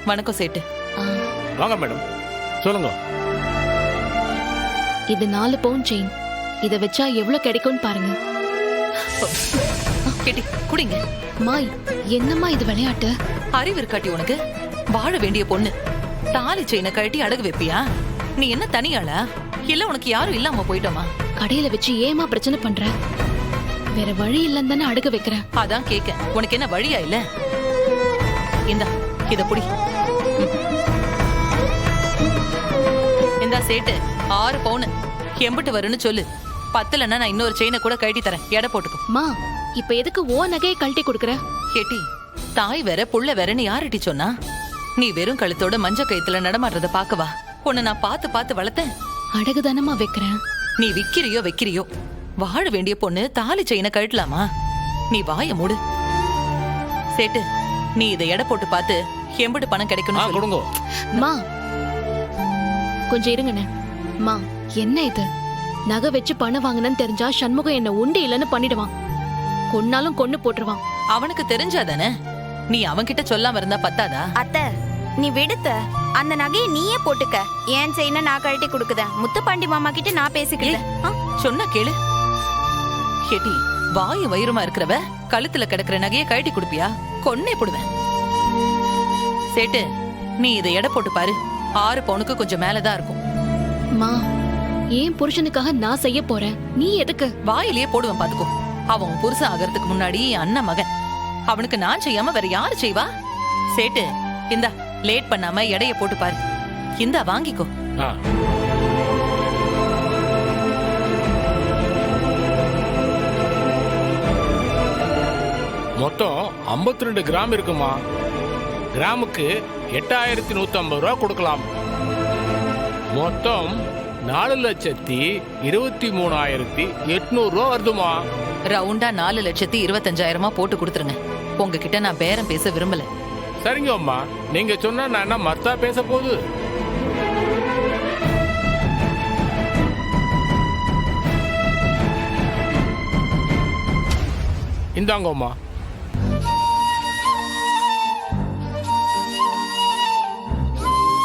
வணக்கம் சேட்டு. வாங்க மேடம், சொல்லுங்க. இது 4 பவுன் செயின். இத வச்சா எவ்வளவு கிடைக்கும்னு பாருங்க. கேட்டி குடிங்க. மாய், என்னம்மா இது விளையாட்டு? அறிவு இருக்காட்டி உனக்கு? வாழ வேண்டிய பொண்ணு தாலி செயினை கழட்டி அடகு வைப்பியா? நீ என்ன தனியாளா இல்ல உனக்கு யாரும் இல்லாம போயிட்டோமா? கடையில வச்சு ஏமா பிரச்சனை பண்ற? வேற வழி இல்லன்னு தானே அடகு வைக்கிறேன். அதான் கேக்க, உனக்கு என்ன வழியா இல்ல? இந்தா இத புடி. இந்தா சேட்டு, 6 பவுன் எம்பிட்டு வரும்னு சொல்லு. 10லன்னா நான் இன்னொரு செயினை கூட கழட்டி தரேன், எடை போட்டுக்கோ. மா, இப்ப எதுக்கு ஓ நகையை கழட்டி கொடுக்கற? கேட்டி, தாய் வேற புள்ள வேறன்னு யாருட்டி சொன்னா? நீ வெறும் கழுத்தோட மஞ்ச கயித்துல நடமாடுறத பாக்கவா உன்னை நான் பார்த்து பார்த்து வளர்த்தேன். அடகு தானமா வைக்கிறேன். நீ விக்கிறியோ வைக்கிறியோ, வாழ வேண்டிய பொண்ணு தாலி செயினை கழட்டலாமா? நீ வாய மூடு. சேட்டு, நீ இதை எடை போட்டு பார்த்து எம்பிட்டு பணம் கிடைக்கணும் கொடுங்க. மா கொஞ்சம் இருங்கண்ணே. மா, என்ன இது? நகை வச்சு பணம் வாங்கினு தெரிஞ்சா சண்முகம் என்ன உண்டு இல்லன்னு பண்ணிடுவான். கொன்னாலும் கொன்னு போட்டுருவான். அவனுக்கு தெரிஞ்சாதானே? நீ அவன்கிட்ட சொல்லாம இருந்தா பத்தாதா? அத்தை, நீ விடுத்த அந்த நகையை நீயே போட்டுக்க. ஏன் செயினை நான் கழட்டி கொடுக்குத. முத்துப்பாண்டி மாமா கிட்ட நான் பேசிக்கிறேன். சொன்னா கேளு. கேட்டி, வாயு வயிறுமா இருக்கிறவ கழுத்துல கிடக்குற நகையை கழட்டி கொடுப்பியா? கொன்னே போடுவேன். சேட்டு, நீ இதை எடை போட்டு பாரு. 6 பவுனுக்கு கொஞ்சம் மேலதான் இருக்கும். மா, ஏன் புருஷனுக்காக நான் செய்ய போறேன், நீ எதுக்கு? வாயிலேயே போடுவேன் பாத்துக்கோ. அவன் புருஷன் ஆகிறதுக்கு முன்னாடி அண்ணன் மகன். அவனுக்கு நான் செய்யாம வேற யாரு செய்வா? சேட்டு, இந்தா லேட் பண்ணாம எடைய போட்டு பாரு. இந்தா வாங்கிக்கோ. மொத்தம் 52 கிராம் இருக்குமா. கிராமுக்கு 8150 ரூபா கொடுக்கலாம். மொத்தம் 4,23,800 ரூபா வருதுமா. ரவுண்டா 4,25,000 போட்டு கொடுத்துருங்க. உங்ககிட்ட நான் பேரம் பேச விரும்பல. சரிங்க அம்மா, நீங்க சொன்னா நான் என்ன மர்த்தா பேச போகுது? இந்தாங்க அம்மா.